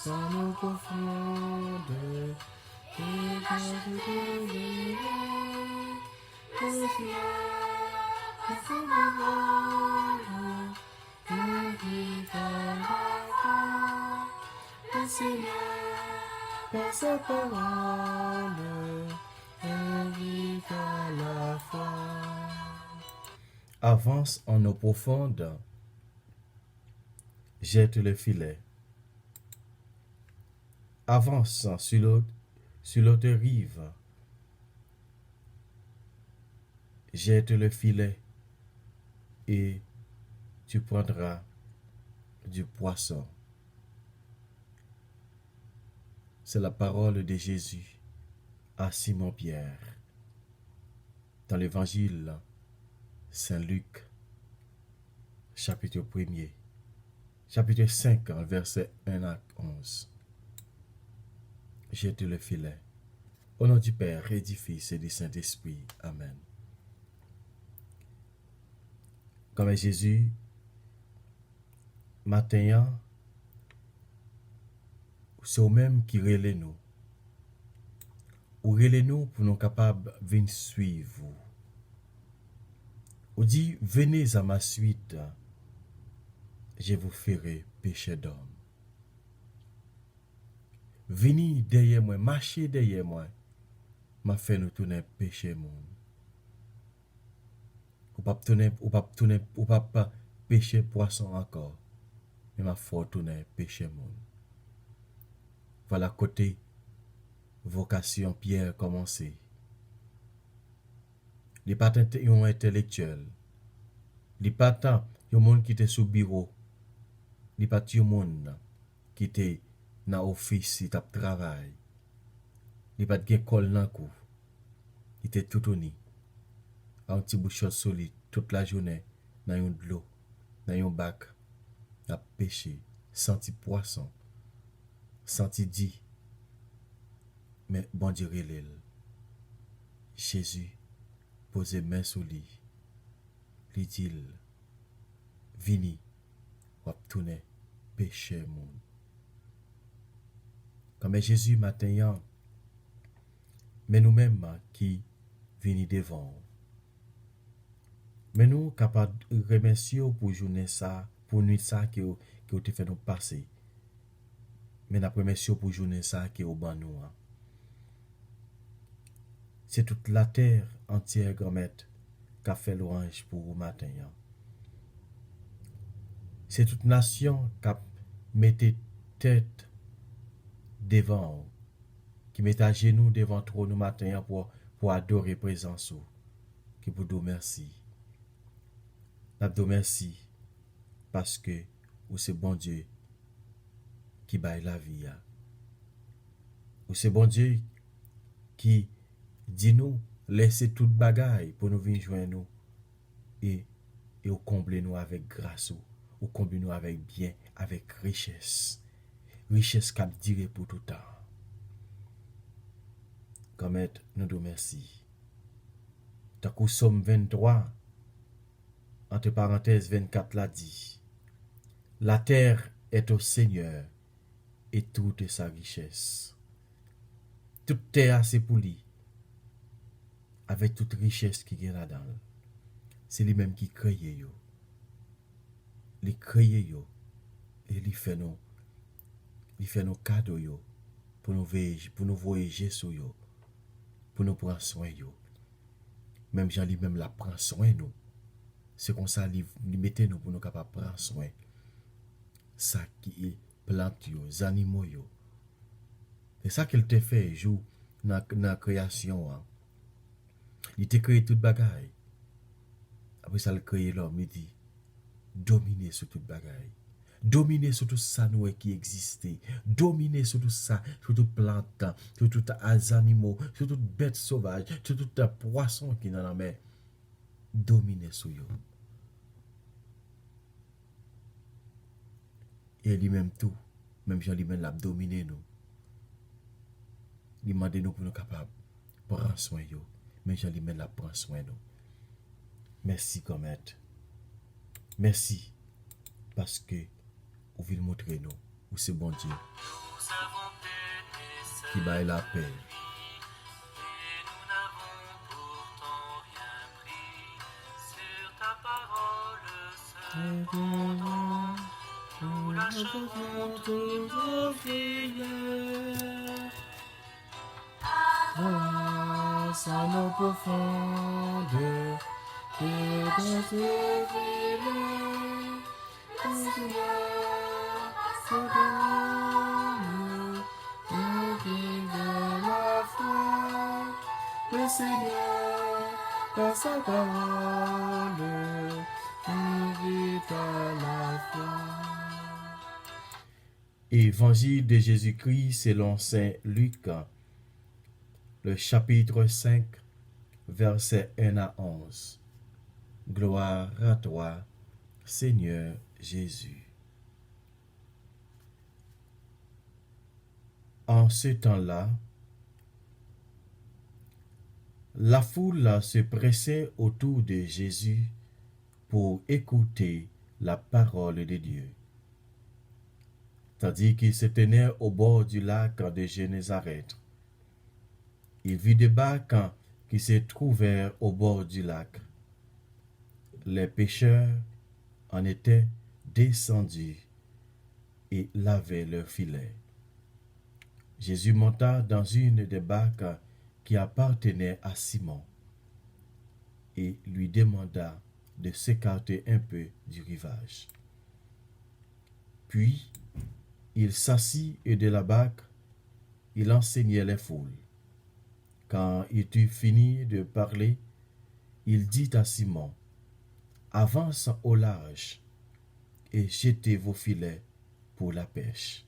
sans nous confondre, et grâce de l'univers, le Seigneur, le Sauveur, le vivant la gloire, le Seigneur, par sa parole, invite à la foi. Avance en eau profonde, jette le filet. Avance sur l'autre rive, jette le filet et tu prendras du poisson. C'est la parole de Jésus à Simon-Pierre dans l'évangile Saint-Luc, chapitre 1er, chapitre 5, verset 1 à 11. Jette le filet. Au nom du Père et du Fils et du Saint-Esprit. Amen. Comme Jésus, matin, c'est au même qui relève nous. Ou relève nous pour nous capables de venir suivre. Ou dit, venez à ma suite, je vous ferai pécher d'homme. Venez derrière moi, marchez derrière moi, m'a fait nous tourner péché monde. Ou pas pécher poisson encore, mais m'a fait tourner péché monde. Voilà côté vocation Pierre commencé. Les pas un intellectuel. Les pas tant un monde qui était sous bureau. Les pas un monde qui était dans office, qui t'a travail. Les pas de école dans cou. Il était tout uni. Un petit bout de chose solide toute la journée dans un de l'eau, dans un bac, à pêcher, senti poisson, senti dit. Mais bon Dieu relève. Jésus pose main sur lui. Lui dit, vini, ou tourner péché monde. Comme Jésus matin, mais nous-mêmes qui venons devant. Mais nous capables de remercier pour journée ça, pour nuit ça qui vous te fait nous passer. Mais nous remercions pour journée ça qui est au ban nous. C'est toute la terre entière, grand-mère, qui a fait l'orange pour vous matin. C'est toute nation qui a mis tête devant, qui met à genoux devant trop nous matin pour adorer présence. Qui vous dit merci. Nous vous merci parce que vous c'est bon Dieu qui baille la vie. Vous c'est bon Dieu qui dit nous laissez toute bagaille pour nous venir joindre nous et vous combler nous avec grâce ou combler nous avec bien, avec richesse. Richesse qui duré pour tout temps. Comme nous vous merci. Tant que Somme 23, entre parenthèses 24 l'a dit, la terre est au Seigneur et toute sa richesse. Toute terre c'est pour lui, avec toute richesse qui est là-dedans. C'est lui-même qui crée yo. Il crée yo et il fait nos cadeaux yo pour nous voyager sur yo, pour nous prendre soin yo. Même Jean lui-même la prend soin nous. C'est comme ça il mettait nous pour nous capables prendre soin. Ça qui est plantes yo, les animaux yo. C'est ça qu'il te fait jour dans la création. Hein. Il te créé toute bagaille. Après ça, il crée l'homme, il dit, dominer sur toute bagaille. Dominer sur tout ça qui existait. Dominer sur tout ça, sur toute plante, sur tout animaux, sur toute bête sauvage, sur tout poisson qui est dans la mer. Dominer sur eux. Et lui-même tout, même Jean lui-même l'a dominé nous. Il m'a demandé nous pour nous capables de prendre soin de nous. Mais Jean lui-même l'a prend soin de nous. Merci, Comète. Merci. Parce que vous voulez montrer nous où c'est bon Dieu qui baille la paix. Nous la chantons tous nos filets. Grâce à nos profondes et dans ce filet, le Seigneur pardonne-nous, nous vivons la foi. Le Seigneur, par sa parole, nous vivons la foi. Évangile de Jésus-Christ selon saint Luc, le chapitre 5, versets 1 à 11. Gloire à toi, Seigneur Jésus. En ce temps-là, la foule se pressait autour de Jésus pour écouter la parole de Dieu. Tandis qu'il se tenait au bord du lac de Génézareth, il vit des barques qui se trouvèrent au bord du lac. Les pêcheurs en étaient descendus et lavaient leurs filets. Jésus monta dans une des barques qui appartenait à Simon et lui demanda de s'écarter un peu du rivage. Puis, il s'assit et de la barque, il enseignait les foules. Quand il eut fini de parler, il dit à Simon, « Avance au large et jetez vos filets pour la pêche. »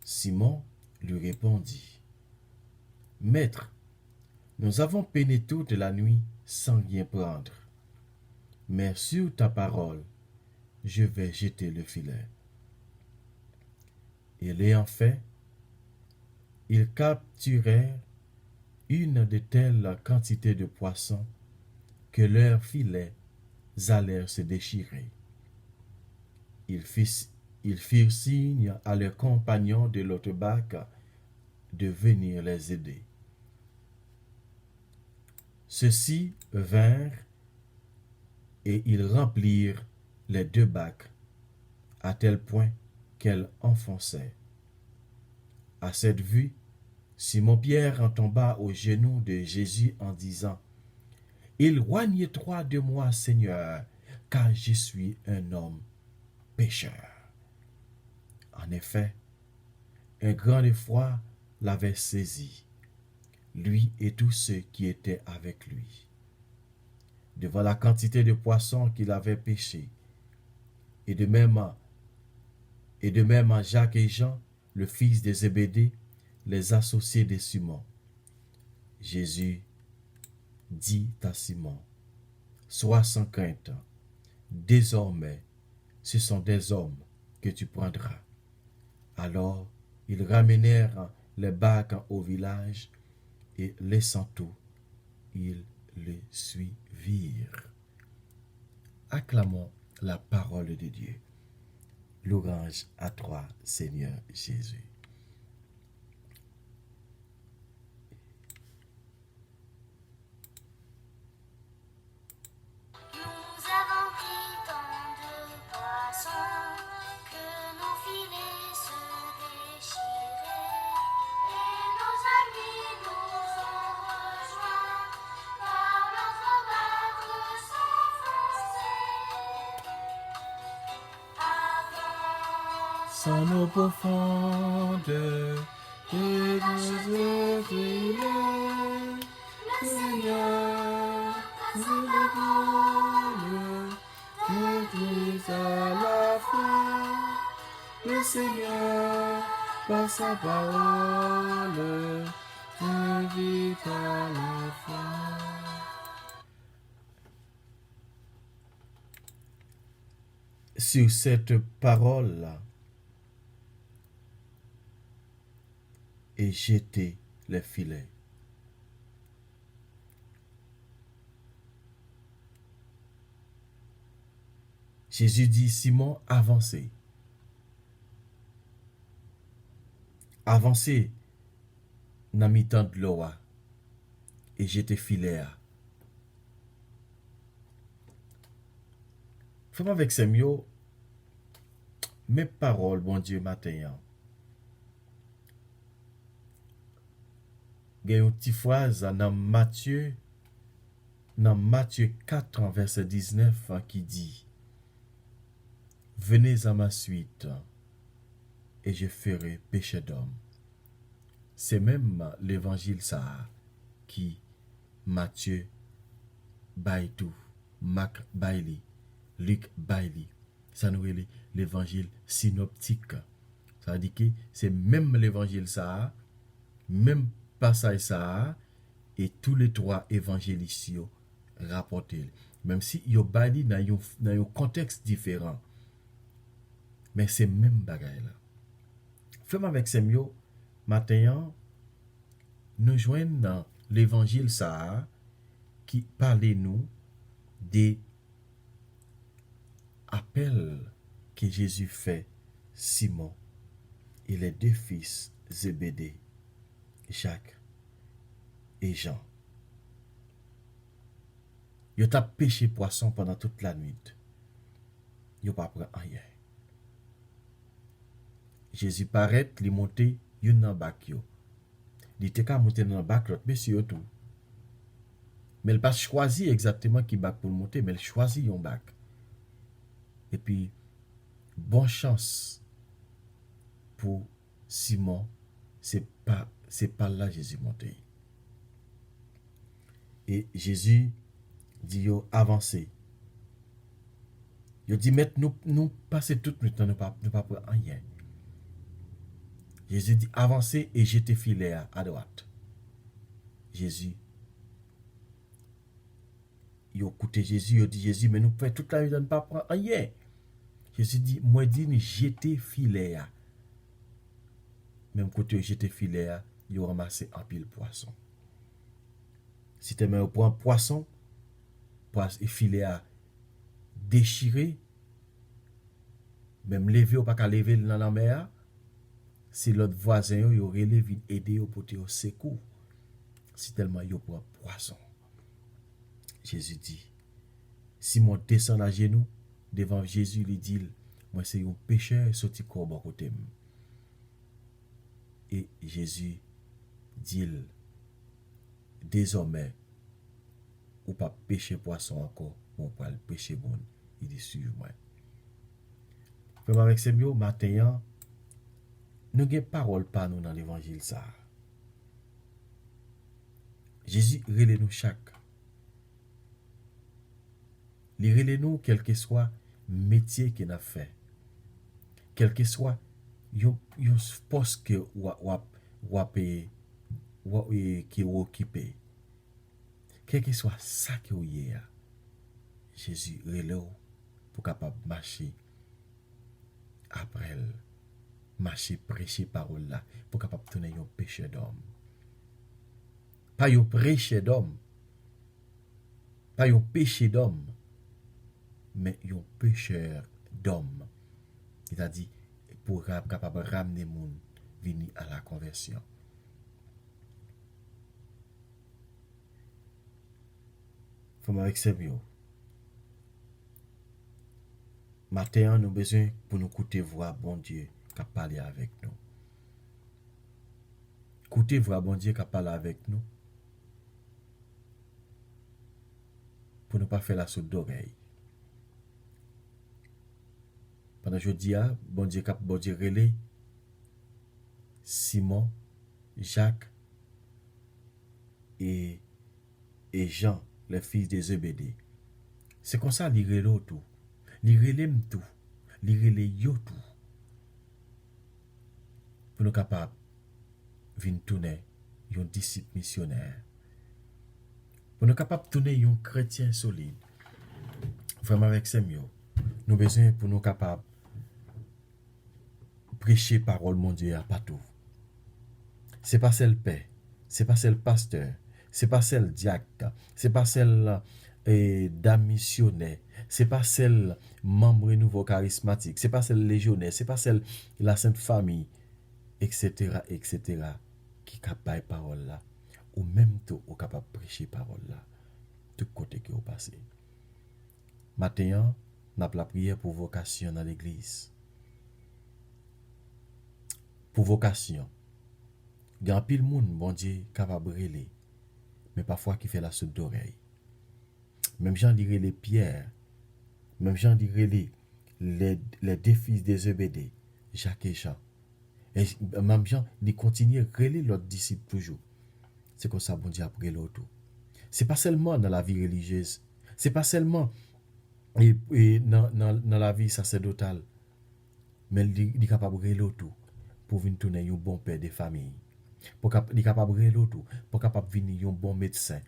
Simon lui répondit, « Maître, nous avons peiné toute la nuit sans rien prendre. Mais sur ta parole, je vais jeter le filet. » Et l'ayant fait, ils capturèrent une de telles quantités de poissons que leurs filets allèrent se déchirer. Ils firent signe à leurs compagnons de l'autre barque de venir les aider. Ceux-ci vinrent et ils remplirent les deux barques à tel point qu'elles enfonçaient. À cette vue, Simon-Pierre en tomba aux genoux de Jésus en disant, « Éloigne-toi de moi, Seigneur, car je suis un homme pécheur. » En effet, un grand effroi l'avait saisi, lui et tous ceux qui étaient avec lui, devant la quantité de poissons qu'il avait pêchés. Et de même Jacques et Jean, le fils de Zébédée, les associés de Simon. Jésus dit à Simon, « Sois sans crainte, désormais ce sont des hommes que tu prendras. » Alors ils ramenèrent les barques au village et laissant tout, ils le suivirent. Acclamons la parole de Dieu. Louange à toi, Seigneur Jésus. Sans nos profondes et nos filets, le Seigneur nous épargne, nous à la fois. Le Seigneur, par sa parole, invite à la foi. Sur cette parole-là, et jeter les filets. Jésus dit, Simon, avancez. avancé dans mi-temps de l'eau et j'étais filé. Fais-moi avec ces mots, mes paroles, bon Dieu, matin. Il y a une petite phrase dans Matthieu 4, verset 19, qui dit: Venez à ma suite, et je ferai péché d'homme. C'est même l'évangile ça qui Matthieu Baïtou, Marc Bailey, Luc Bailey. Ça nous est l'évangile synoptique. Ça veut dire que c'est même l'évangile ça, même passage ça, et tous les trois évangélistes rapportés. Même si yo bali dans un contexte différent. Mais c'est même bagaille là. Fais-moi avec ces mots, matin, nous joignons dans l'évangile ça qui parle nous des appels que Jésus fait Simon et les deux fils Zébédée, Jacques et Jean. Yo t'a pêché poisson pendant toute la nuit. Yo pas prend rien. Jésus paraît, li monte yon nan bak yo. Li te ka monte nan bak l'autre monsieur tout. Mais il pas choisi exactement qui bac pour monter, mais il choisit yon bac. Et puis, bonne chance pour Simon, c'est pas là Jésus monté. Et Jésus dit yo avancez. Yo dit mettre nous passer toute nuit nous pas prendre rien. Jésus dit avancez et jetez filet à droite. Jésus yo écoutez Jésus, yo dit Jésus mais nous fait toute la nuit ne pas prendre rien. Jésus dit moi dit ni jeter filet. Même côté jeter filet, yo ramassé un pile poisson. Si tu mets au point poisson et filet à déchiré, même lever ou pas qu'à lever dans la mer, si l'autre voisin yo relève aider pour te secours. Si tellement yo prend poisson. Jésus dit, Simon descend à genoux devant Jésus, lui dit, moi c'est un pécheur sorti corps à côté. Et Jésus dit, désormais, ou pas pêcher poisson encore, ou pas le pêcher bon. Il dit, suivez-moi. Comme avec ces mots, matin, nous n'avons parole pas nous dans l'évangile ça. Jésus relève nous chaque. Il relève nous quel que soit métier qu'il a fait. Quel que soit yon poste que qui est occupé. Quel que soit ça que vous y a, Jésus relève pour capable marcher après marcher prêcher parole là pour capable tourner un péché d'homme. Pas un péché d'homme. Pas un péché d'homme, mais un pécheur d'homme. C'est-à-dire pour capable ramener moun venir à la conversion. Faut m'accepter. Matin, nous avons besoin pour nous écouter voir bon Dieu qui a parlé avec nous. Écoutez voir bon Dieu qui a parlé avec nous. Pour ne pas faire la sourde d'oreille. Pendant que je dis, bon Dieu relais, Simon, Jacques et Jean, les fils de Zébédée. C'est comme ça qu'il relève tout. Il relève tout. Il relève tout. Pour nous capables de venir tourner un disciple missionnaire. Pour nous capables de tourner un chrétien solide. Vraiment avec ces mots. Nous avons besoin pour nous capables de prêcher parole mon Dieu à partout. C'est pas celle paix. C'est pas celle pasteur. C'est pas celle diacre. C'est pas celle dame missionnaire. C'est pas celle membre nouveau charismatique. C'est pas celle légionnaire. C'est pas celle la Sainte Famille. etc., etc., qui capable parole là, ou même tout, ou capable prêcher parole là, tout côté que vous passez. Maintenant, n'a la prière pour vocation dans l'église. Pour vocation. Il y a un pile monde, bon Dieu, capable de brûler, mais parfois qui fait la soupe d'oreille. Même gens dirait les pierres, même gens dirait les défis des EBD, Jacques et Jean. Et même gens, ils continuent à relayer leurs disciples toujours. C'est comme ça, bon Dieu, après l'autre. C'est pas seulement dans la vie religieuse, c'est pas seulement dans la vie sacerdotale, mais il est capable de l'autre pour venir tourner un bon père de famille. Il est capable de l'autre pour capable venir un bon médecin.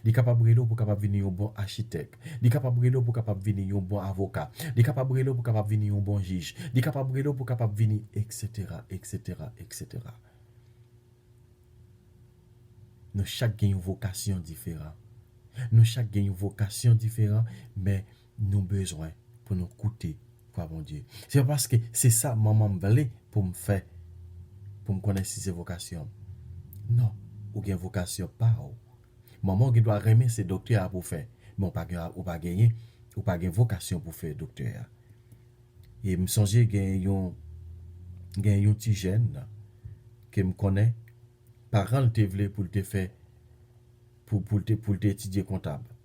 Il est capable de pour capable venir un bon architecte. Il est capable de pour capable venir un bon avocat. Il est capable de pour capable venir un bon juge. Il est capable de pour capable venir etc., etc., etc. Nous chaque gagne une vocation différente. Nous chaque gagne une vocation différente, mais nous besoin pour nous coûter pour mon Dieu. C'est parce que c'est ça maman me voulait pour me faire pour me connaître si c'est vocation. Non, ou bien vocation pas. Maman qui doit remettre ses docteurs pour faire, mais ou pas gagner ou pas gagner vocation pour faire docteur. Et me songer gagner un petit jeune qui me connaît, parents te voulaient pour te faire pour étudier comptable.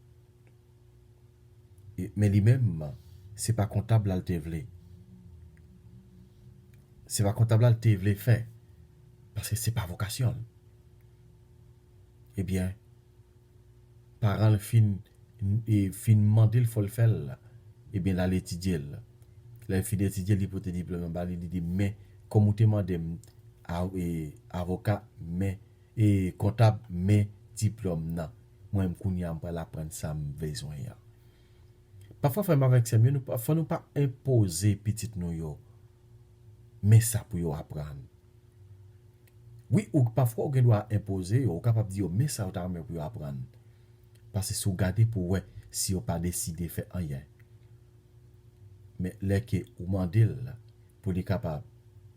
Mais lui-même, c'est pas comptable là le te voulait. C'est pas comptable là le te voulait faire parce que c'est pas vocation. Eh bien, parents fin demander il faut le faire. Eh bien là l'étudier là. Là il étudier il pour te diplôme bah il dit mais comme tu demandé avocat mais et comptable mais diplôme non. Moi me kounya pas l'apprendre ça me besoin ya. Parfois frère avec ça mieux nous faut nous pas imposer petit nous yo. Mais ça pour yo apprendre. Oui, ou parfois on doit imposer, ou capable de dire mais ça t'a pour yo apprendre. Parce que si vous regardez pour ouais, si vous pas décidé de faire rien. Mais là que vous demandez pour les capables,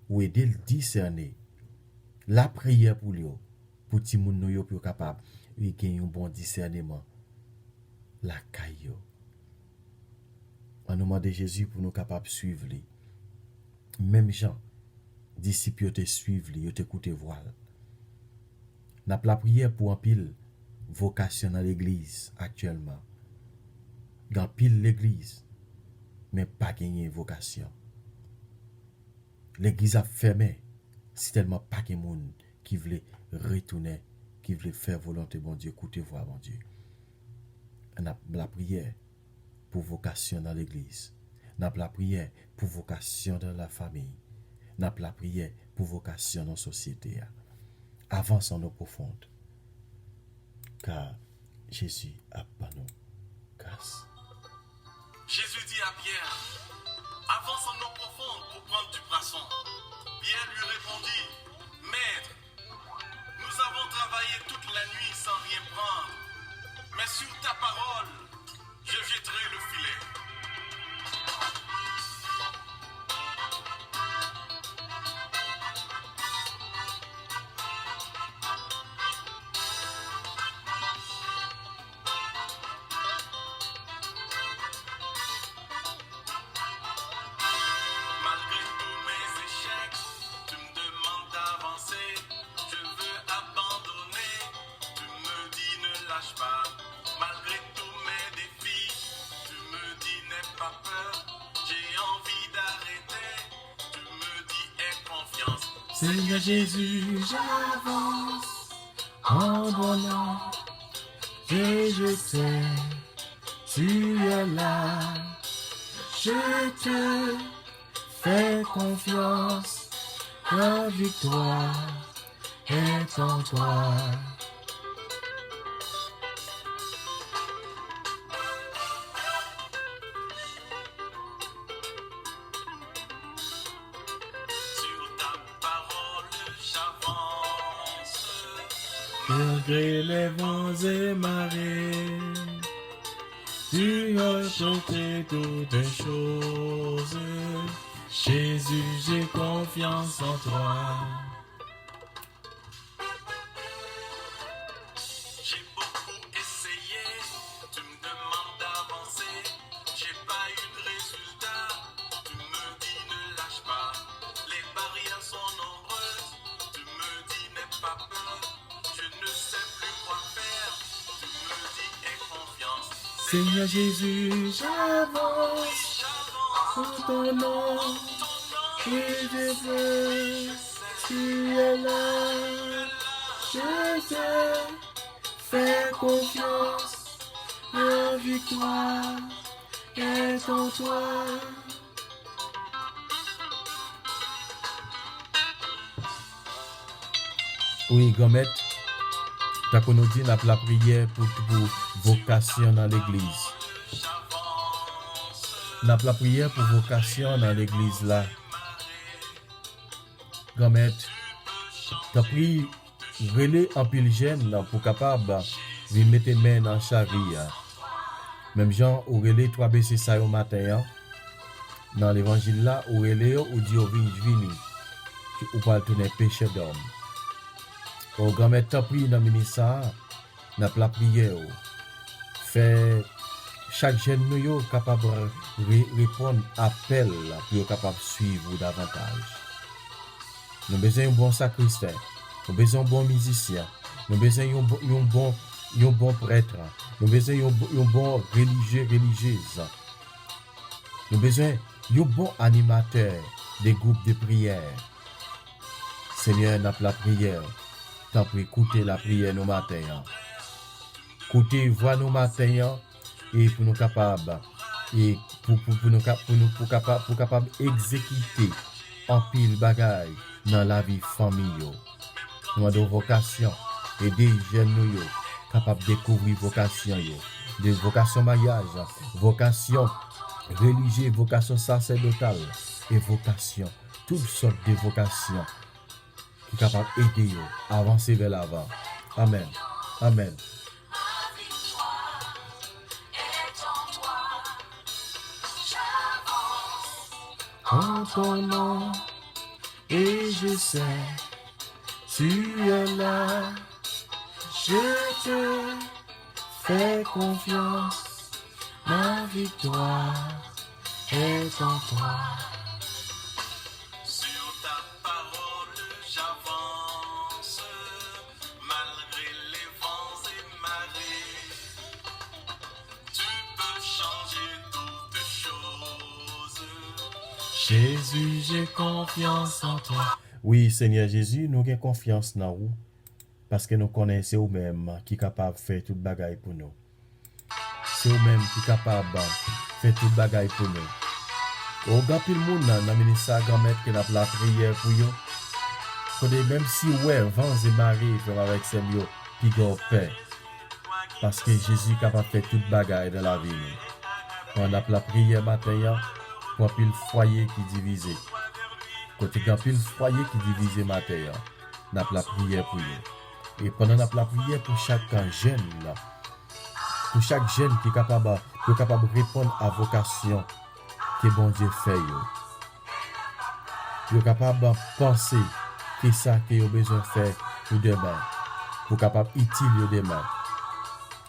ou aider le discerner, la prière pour lui, pour ti moun nou yo pour capable, il gagne un bon discernement. La caille. On nous demande Jésus pour nous capables suivre lui. Même gens, disciples te suivre lui, te écouter voile. N'a la prière pour un pile vocation dans l'église actuellement. Dans pile l'église, mais pas gagner vocation. L'église a fermé, c'est tellement pas de monde qui voulait retourner, qui voulait faire volonté bon Dieu, écouter voix bon Dieu. On a la prière pour vocation dans l'église. On a la prière pour vocation dans la famille. On a la prière pour vocation dans la société. Avance en eau profonde. Car Jésus a pas nous grâce. Jésus dit à Pierre, avance en eau profonde pour prendre du poisson. Pierre lui répondit, Maître, nous avons travaillé toute la nuit sans rien prendre, mais sur ta parole, je jetterai le filet. Malgré tous mes défis, tu me dis n'aie pas peur, j'ai envie d'arrêter, tu me dis aie confiance. Seigneur Jésus, j'avance en donnant, je sais, tu es là, je te fais confiance, la victoire est en toi. Malgré les vents et marées, tu as chanté toutes choses. Jésus, j'ai confiance en toi. Seigneur Jésus, j'avance pour ton nom et je veux, tu es là, je te fais confiance, la victoire est en toi. Oui, Gomet, t'as qu'on nous dit la prière pour vocation dans l'église. N'a la prière pour vocation dans l'église là. Gomet, t'as pris relais en pile jeune là pour capable de mettre main dans charia. Même Jean au relais 3 BC ça au matin dans l'évangile là au relais ou dit au vini ou pas tourner péché d'homme. Au grand maître t'as pris dans le ministère, n'a la prière. Fait chaque jeune nous capable de répondre à appel pour capable suivre davantage. Nous besoin d'un bon sacristain, nous besoin d'un bon musicien, nous besoin d'un bon prêtre, nous besoin d'un bon religieuse. Nous besoin d'un bon animateur des groupes de prière. Seigneur, n'a la prière. Tant pour écouter la prière nos matins. Écouter voix nos matins et pour nous capables et pour capable exécuter en pile bagaille dans la vie famille. Nous avons vocation et des jeunes nous capables de découvrir vocation des vocations mariage, vocation religieuse, vocation sacerdotale et vocation toutes sortes de vocations qui est capable d'aider à avancer vers l'avant. Amen. Amen. En ton nom, et je sais, tu es là, je te fais confiance, ma victoire est en toi. Sur ta parole, j'avance, malgré les vents et marées. Tu peux changer toutes choses. Jésus, j'ai confiance en toi. Oui, Seigneur Jésus, nous avons confiance dans vous parce que nous connaissons vous-même qui est capable de faire toute bagaille pour nous. C'est vous-même qui est capable de faire toute bagaille pour nous. Au grand pile monde dans le ministère grand-maître qui a la prière pour vous. Même si ouais, vents et marées font avec ces lieux, puis qu'on paix. Parce que Jésus est capable de faire toute bagaille dans la vie. On a la prière matin, pour pile foyer qui divisé. Côté grand pile foyer qui divisé matin, on a la prière pour vous. Et pendant la prière pour chaque jeune là, pour chaque jeune qui est capable de répondre à vocation que bon Dieu fait. Vous êtes capable de penser que ça que vous avez besoin de faire pour demain, pour capable utile demain.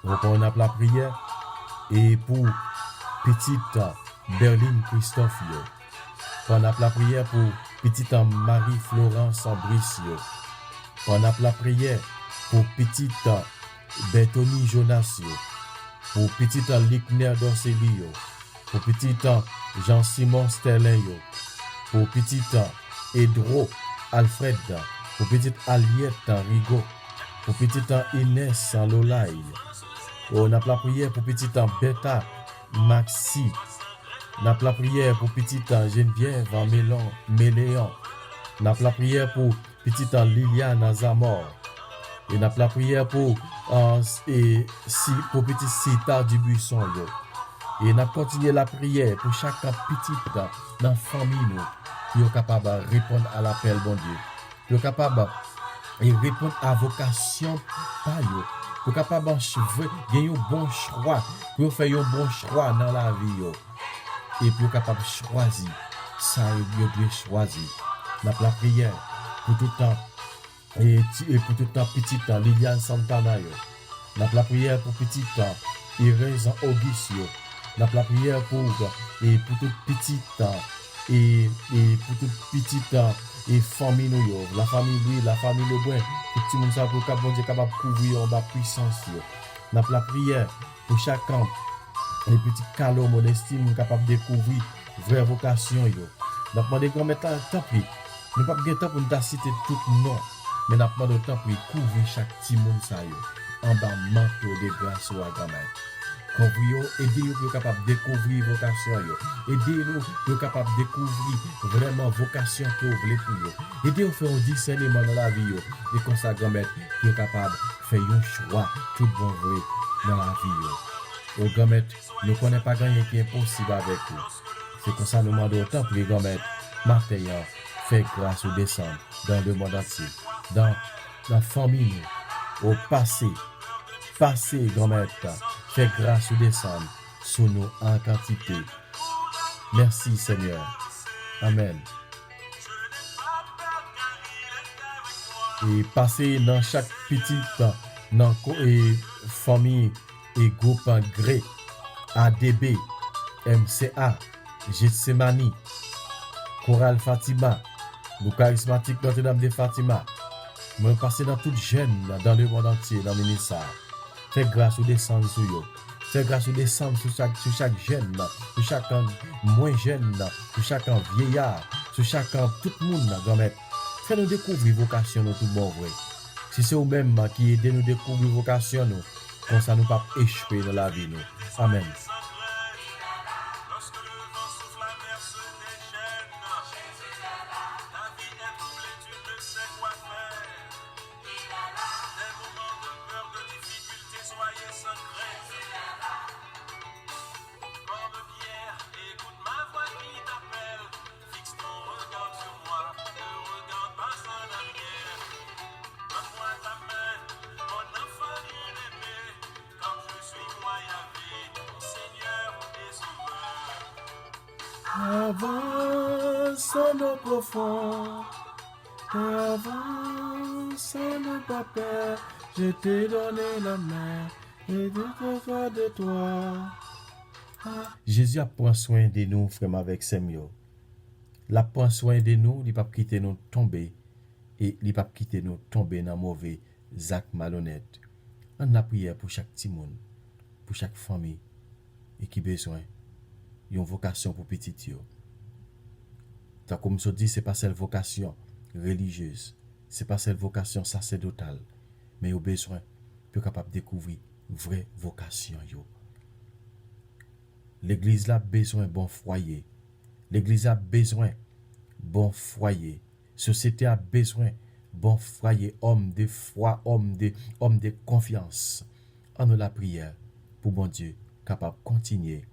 Donc on a la prière et pour petite Berline Christophe, on a la prière pour petite Marie-Florence Brice, on a la prière pour petite Bethany Jonas, pour petite Lickner Dorcelio, pour petite Jean-Simon Sterling, pour petite Edro Alfred, pour petite Aliette Rigaud, pour petite Inès Lolaï. On a la prière pour petite Beta Maxi. On a la prière pour petite Geneviève Méléon. On a la prière pour petite Liliane Zamor. Et on a la prière pour petite Cita du Buisson. Et on a continué la prière pour chaque petite dans la famille qui est capable de répondre à l'appel bon Dieu. Qui est capable de répondre à la vocation par eux. Qui est capable de gagner un bon choix. Pour faire un bon choix dans la vie. Et puis capable de choisir ça il doit choisir la prière pour tout le temps et pour tout le temps petite Liliane Santana la prière pour petite Irène Augustio la prière pour toute petite et pour toute petite et famille nous la famille lui la famille le bon tout le monde ça pour capable de couvrir en bas puissance la prière pour chaque camp les petits calots, mon estime, capable de découvrir vraie vocation. Nous demandons qu'on mette un temps pris. Nous pas de temps pour nous citer tout non, mais nous demandons le temps pour couvrir chaque petit monde ça en bas manteau de grâce ou à grand-mère. Couvrir, aider nous capable de découvrir vocation aider nous pour capable de découvrir vraiment vocation que vous voulez pour vous. Aider nous faire un discernement dans la vie et comme ça grand-mère qui est capable de faire un choix tout bon vrai dans la vie. Au grand-mère, nous ne connaissons pas gagner qui est impossible avec vous. C'est comme ça nous demandons autant pour les grand-mère matin fait grâce ou descendre dans le monde entier, dans la famille, au passé, grand-mère, fait grâce ou descendre sur nous en quantité. Merci Seigneur. Amen. Et passer dans chaque petite famille et groupe en gré, ADB, MCA, Gethsemane, Chorale Fatima, le charismatique Notre-Dame de Fatima. Nous passer dans toute jeune dans le monde entier, dans le ministère. Fais grâce ou descendre sur eux. Fais grâce ou descendre sur chaque jeune, sur chaque moins jeune, sur chaque vieillard, sur chaque tout le monde, grand-mère. Fais nous découvrir vocation nous tout bon vrai. Si c'est vous-même qui aidez nous découvrir vocation nous, comme ça nous pas échouer dans la vie nous. Amen. Avance nos profonds, avance nos papas, je t'ai donné la main et de toi. Jésus a pris soin de nous, frère, avec Samuel. Il a pris soin de nous, il n'a pas quitté nous tomber et il n'a pas quitté nous tomber dans mauvais actes malhonnêtes. On a prié pour chaque petit monde, pour chaque famille et qui a besoin. Une vocation pour petit yo. Tant comme je dis, c'est pas celle vocation religieuse, c'est pas celle vocation sacerdotale, mais au besoin pour capable découvrir vraie vocation yo. L'église là besoin bon foyer. L'église a besoin bon foyer. Société a besoin bon foyer, homme de foi, homme de confiance. En nous la prière pour bon Dieu capable continuer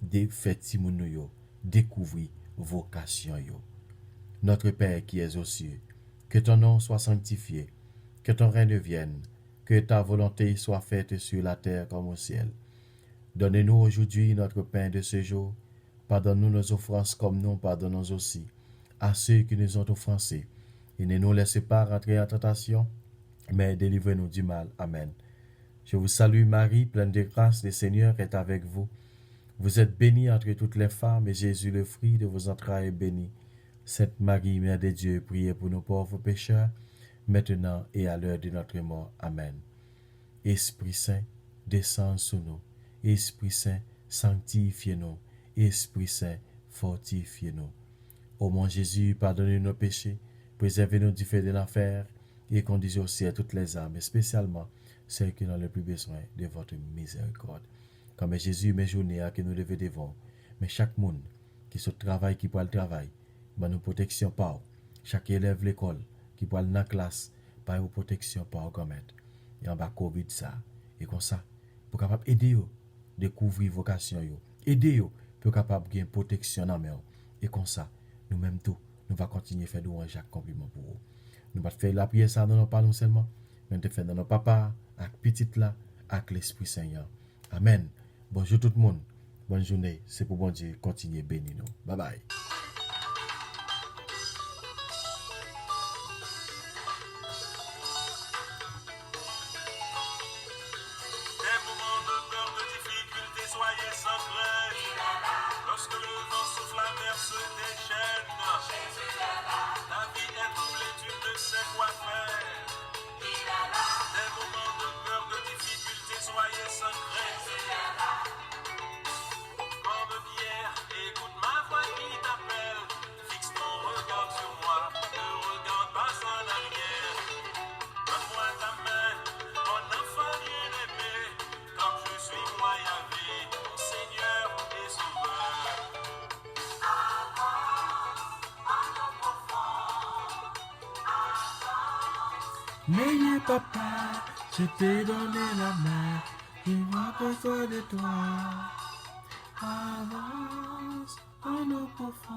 de faire yo découvrir vocation yo. Notre Père qui es aux cieux, que ton nom soit sanctifié, que ton règne vienne, que ta volonté soit faite sur la terre comme au ciel. Donne-nous aujourd'hui notre pain de ce jour. Pardonne-nous nos offenses comme nous pardonnons aussi à ceux qui nous ont offensés. Et ne nous laissez pas rentrer en tentation, mais délivrez-nous du mal. Amen. Je vous salue Marie, pleine de grâce, le Seigneur est avec vous. Vous êtes bénie entre toutes les femmes, et Jésus, le fruit de vos entrailles, est béni. Sainte Marie, Mère de Dieu, priez pour nos pauvres pécheurs, maintenant et à l'heure de notre mort. Amen. Esprit Saint, descends sur nous. Esprit Saint, sanctifiez-nous. Esprit Saint, fortifiez-nous. Ô mon Jésus, pardonnez nos péchés, préservez-nous du feu de l'enfer, et conduisez au ciel toutes les âmes, et spécialement celles qui ont le plus besoin de votre miséricorde. Comme Jésus, mes journées à que nous devons devant, mais chaque monde qui se travaille, qui peut le travail, ben nous protection par chaque élève l'école, qui peut aller dans la classe, par une protection par grand-mère. Et en bas Covid ça, et comme ça, pour capable aider yo découvrir vocation yo, aider yo pour capable gagner protection dans main. Et comme ça, nous même tout, nous va continuer faire louange chaque compliment pour vous. Nous va faire la prière ça dans nos parents seulement, mais nous faire dans nos papas, avec petite là, avec l'Esprit Saint. Amen. Bonjour tout le monde. Bonne journée. C'est pour bon Dieu continuer bénir nous. Bye bye. Des moments de peur, de difficulté, soyez sans crainte. Lorsque le vent souffle, la mer se déchaîne. La vie est troublée, tu ne sais quoi faire. Des moments de peur, de difficulté, soyez sans crainte. N'ayez pas peur, je t'ai donné la main. Il n'a besoin de toi. Avance en eau profonde.